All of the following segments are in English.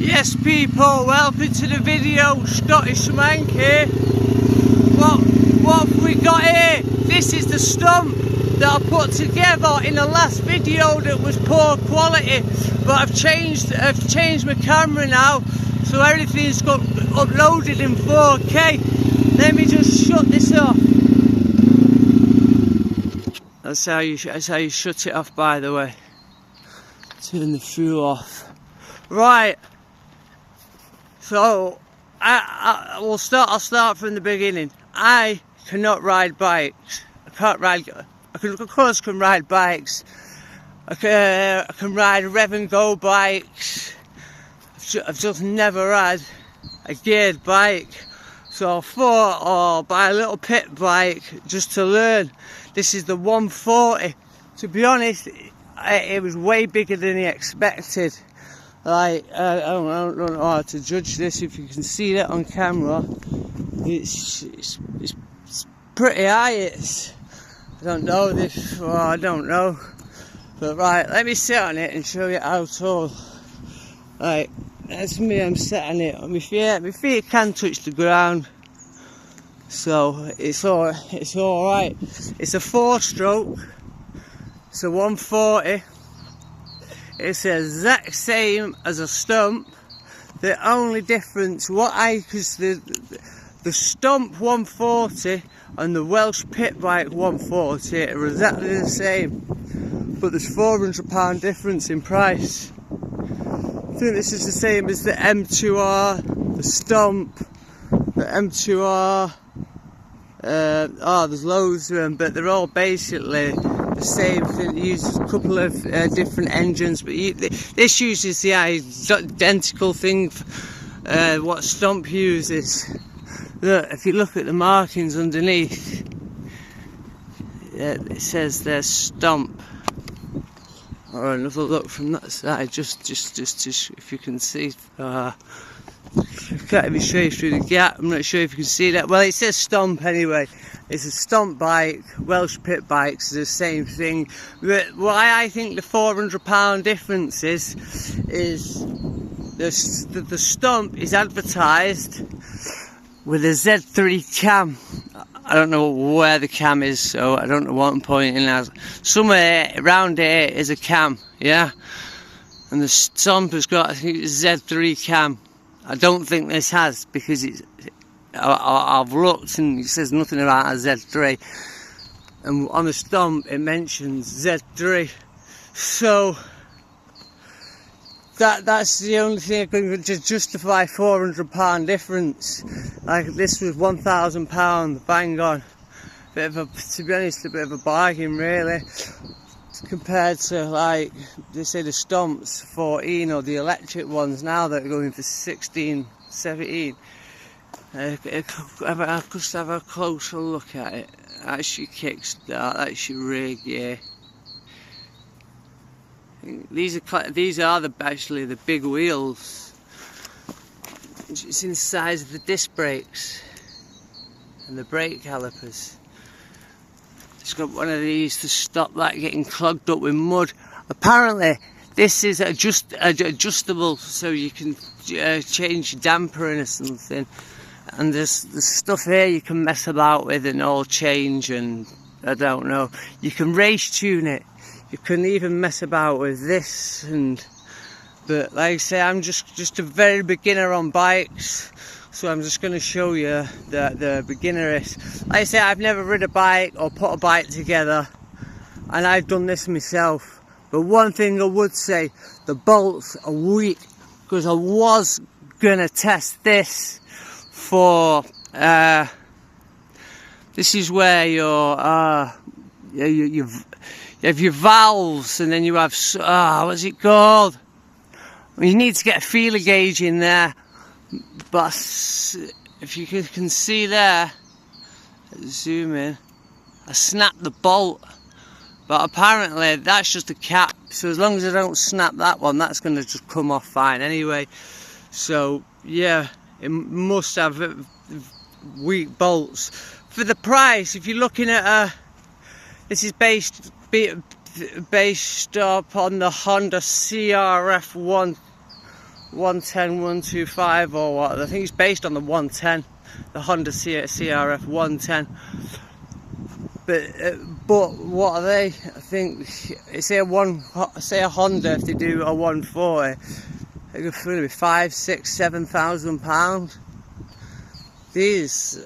Yes people, welcome to the video. Scottish Mank here. What have we got here? This is the Stomp that I put together in the last video that was poor quality, but I've changed my camera now, so everything's got uploaded in 4K. Let me just shut this off. That's how you shut it off, by the way. Turn the fuel off. Right. So I'll start from the beginning. I cannot ride bikes. Of course I can ride bikes. I can ride rev and go bikes. I've just never had a geared bike. So I thought, I'll buy a little pit bike just to learn. This is the 140. To be honest, it was way bigger than I expected. Like, I don't know how to judge this. If you can see that on camera, it's pretty high. I don't know this, or I don't know. But right, let me sit on it and show you how tall. Right, that's me. I'm sat on it. My feet can touch the ground, so it's all right. It's a 4-stroke. It's a 140. It's the exact same as a Stomp. The only difference, because the Stomp 140 and the Welsh pit bike 140 are exactly the same, but there's £400 difference in price. I think this is the same as the M2R, the Stomp, the M2R. There's loads of them, but they're all basically the same thing. It uses a couple of different engines, but this uses the identical thing what Stomp uses. Look, if you look at the markings underneath, it says there's Stomp. Or another look from that side, just if you can see. Can't even show you through the gap. I'm not sure if you can see that. Well, it says Stomp anyway. It's a Stomp bike. Welsh pit bikes are the same thing. But why I think the £400 difference is the Stomp is advertised with a Z3 cam. I don't know where the cam is, so I don't know what I'm pointing at. Somewhere around here is a cam, yeah? And the Stomp has got, I think, it's a Z3 cam. I don't think this has, because I've looked and it says nothing about a Z3. And on the Stomp it mentions Z3. So that's the only thing I can justify £400 difference. Like, this was £1,000 bang on. To be honest, a bit of a bargain really, compared to, like, they say the Stomps 14 or the electric ones now that are going for 16, 17. I'll just have a closer look at it. That's your Kickstart, that's your rig, yeah. These are actually the big wheels. It's in the size of the disc brakes and the brake calipers. It's got one of these to stop that getting clogged up with mud. Apparently this is adjustable, so you can change your damper or something. And there's stuff here you can mess about with and all change, and I don't know. You can race tune it. You can even mess about with this, but like I say, I'm just a very beginner on bikes, so I'm just going to show you the beginnerish. Like I say, I've never rid a bike or put a bike together, and I've done this myself. But one thing I would say, the bolts are weak, because I was going to test this for, this is where you have your valves, and then you have, what's it called? Well, you need to get a feeler gauge in there, but if you can see there, zoom in, I snapped the bolt, but apparently that's just a cap, so as long as I don't snap that one, that's going to just come off fine anyway. So yeah, it must have weak bolts. For the price, if you're looking at this is based up on the Honda CRF 110, 125 or what. I think it's based on the 110, the Honda CRF 110. But what are they? I think, say a Honda, if they do a 140, it's going to be £5,000, £6,000, £7,000. These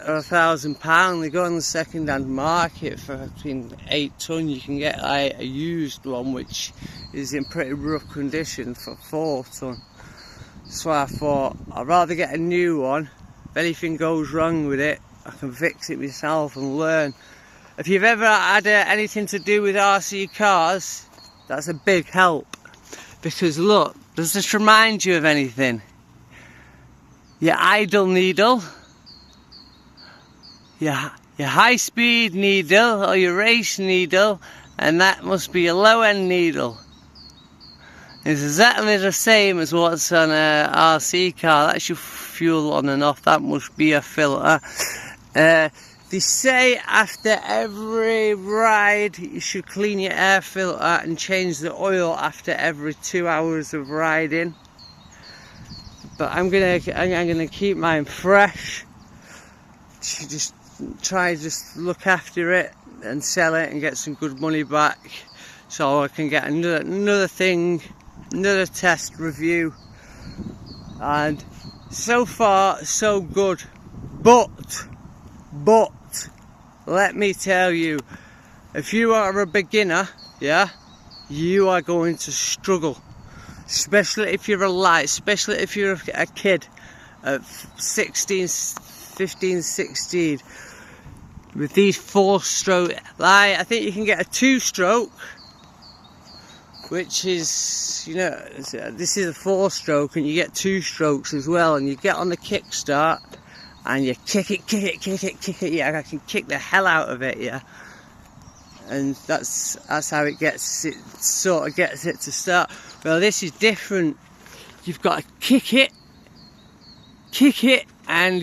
are £1,000. They go on the second-hand market for between 8 ton. You can get like a used one which is in pretty rough condition for 4 ton. So I thought I'd rather get a new one. If anything goes wrong with it, I can fix it myself and learn. If you've ever had anything to do with RC cars, that's a big help. Because look, does this remind you of anything? Your idle needle, your high speed needle or your race needle, and that must be a low end needle. It's exactly the same as what's on a RC car. That's your fuel on and off. That must be a filter. They say after every ride you should clean your air filter and change the oil after every 2 hours of riding. But I'm gonna keep mine fresh. Just look after it and sell it and get some good money back, so I can get another test review. And so far so good. But let me tell you, if you are a beginner, yeah, you are going to struggle. Especially if you're especially if you're a kid at 15, 16. With these 4-stroke, like, I think you can get a 2-stroke, which is, you know, this is a 4-stroke, and you get 2 strokes as well, and you get on the Kickstart, and you kick it, yeah, I can kick the hell out of it, yeah. And that's how it gets it, sort of gets it to start. Well, this is different. You've got to kick it, and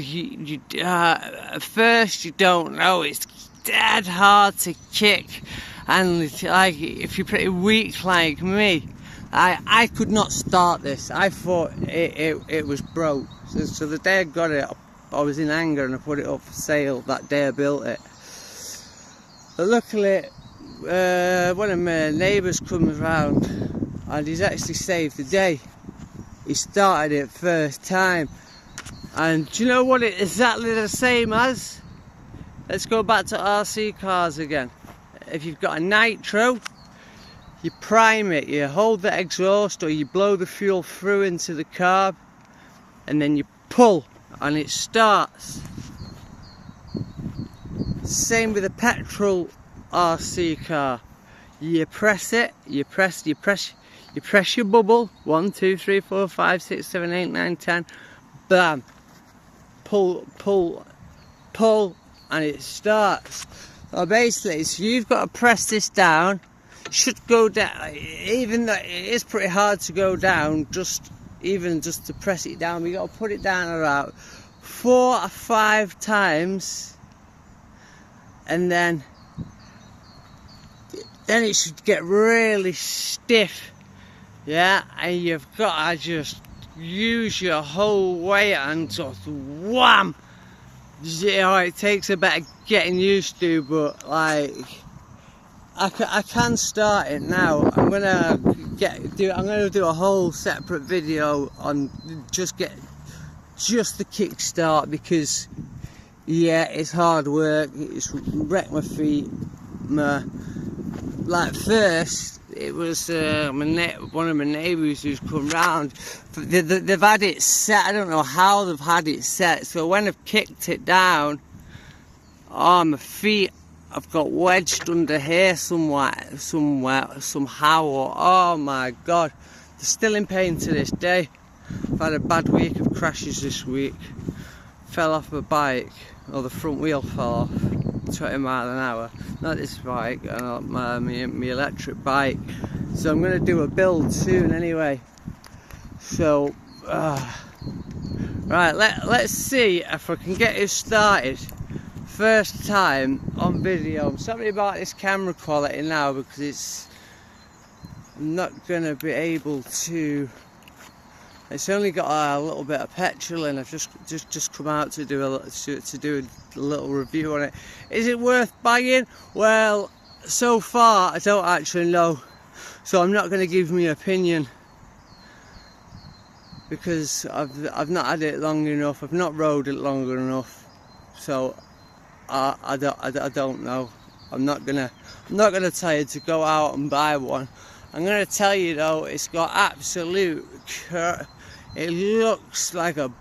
at first you don't know. It's dead hard to kick, and like if you're pretty weak like me, I could not start this. I thought it was broke. So the day I got it, I was in anger and I put it up for sale that day I built it. But luckily, one of my neighbours comes round and he's actually saved the day. He started it first time. And do you know what it's exactly the same as? Let's go back to RC cars again. If you've got a nitro, you prime it, you hold the exhaust or you blow the fuel through into the carb, and then you pull and it starts. Same with a petrol RC car. You press it, you press your bubble. 1, 2, 3, 4, 5, 6, 7, 8, 9, 10. Bam. Pull, and it starts. So basically, so you've got to press this down. It should go down, even though it is pretty hard to go down, even just to press it down. We got to put it down about 4 or 5 times, and then it should get really stiff, yeah. And you've got to just use your whole weight and just wham. You know, it takes a bit of getting used to, but like I can start it now. I'm gonna do a whole separate video on just the Kickstart, because yeah, it's hard work. It's wrecked my feet. Like first, it was one of my neighbours who's come round. They've had it set. I don't know how they've had it set. So when I've kicked it down, oh, my feet have got wedged under here somehow. Or, oh my God, they're still in pain to this day. I've had a bad week of crashes this week. Fell off my bike, or the front wheel fell off. 20 miles an hour, not this bike, my electric bike. So I'm going to do a build soon anyway. So right, let's see if I can get it started first time on video. I'm sorry about this camera quality now, because I'm not going to be able to It's only got a little bit of petrol in. I've just come out to do a little review on it. Is it worth buying? Well, so far I don't actually know, so I'm not going to give me an opinion because I've not had it long enough. I've not rode it long enough, so I don't know. I'm not gonna tell you to go out and buy one. I'm gonna tell you though, it's got absolute. It looks like a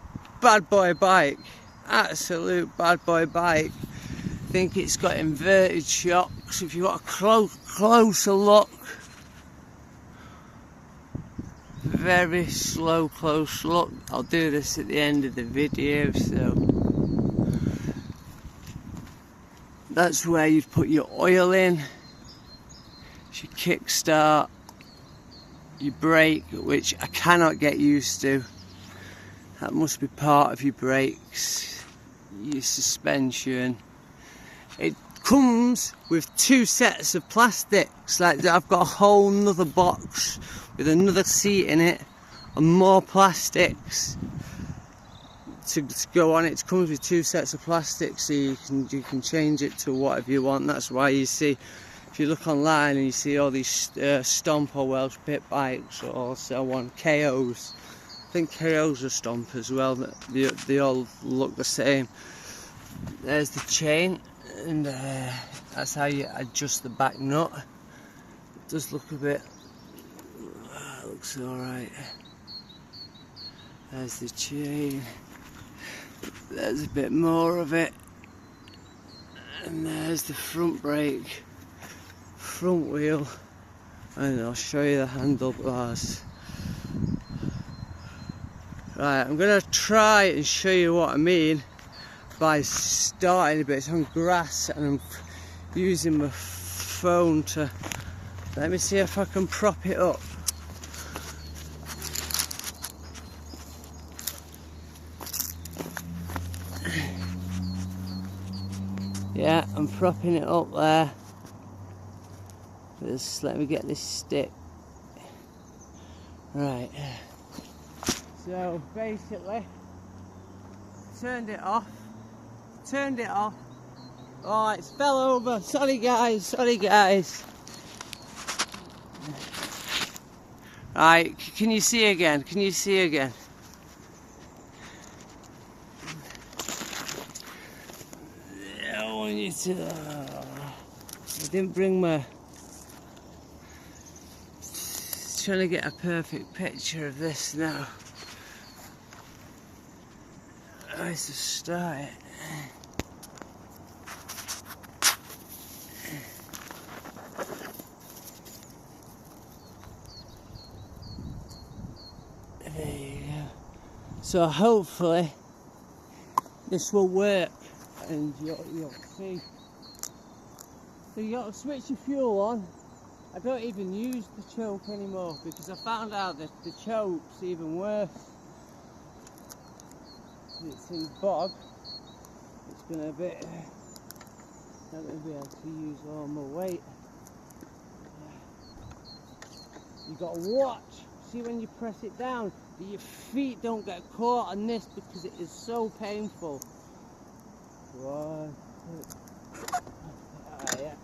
bad boy bike, absolute bad boy bike. I think it's got inverted shocks. If you want a closer look, very slow close look. I'll do this at the end of the video. So that's where you'd put your oil in, your kickstart, your brake, which I cannot get used to. That must be part of your brakes, your suspension. It comes with 2 sets of plastics. Like I've got a whole nother box with another seat in it and more plastics to go on it. It comes with 2 sets of plastics, so you can change it to whatever you want. That's why you see, if you look online and you see all these Stomp or Welsh pit bikes or so on, KOs. I think KOs are Stomp as well. They all look the same. There's the chain, and that's how you adjust the back nut. It does look a bit. It looks all right. There's the chain. There's a bit more of it, and there's the front brake, front wheel, and I'll show you the handlebars. Right, I'm going to try and show you what I mean by starting a bit. It's on grass and I'm using my phone to, let me see if I can prop it up. Yeah, I'm propping it up there. Just let me get this stick. Right. So basically, turned it off. Oh, it's fell over. Sorry guys. Right, can you see again? I want you to. I didn't bring my. Trying to get a perfect picture of this now. Nice to start it. There you go. So hopefully this will work, and you'll see. So you got to switch your fuel on. I don't even use the choke anymore because I found out that the choke's even worse. It's in bog. It's gonna be not gonna be able to use all my weight. You got to watch. See when you press it down, that your feet don't get caught on this because it is so painful. 1, 2. Yeah.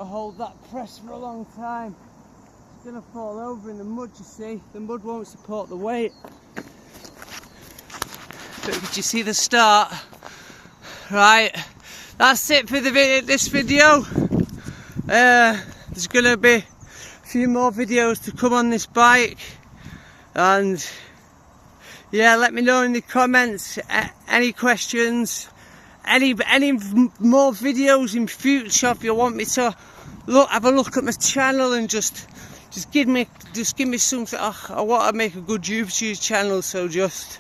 Hold that press for a long time. It's going to fall over in the mud, you see. The mud won't support the weight. But did you see the start? Right, that's it for this video. There's going to be a few more videos to come on this bike, and yeah, let me know in the comments any questions, any more videos in future if you want me to have a look at my channel and just give me something. I want to make a good YouTube channel, so just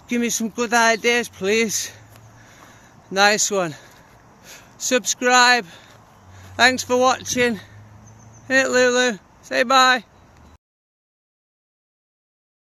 give me some good ideas, please. Nice one. Subscribe. Thanks for watching. Hit Lulu. Say bye.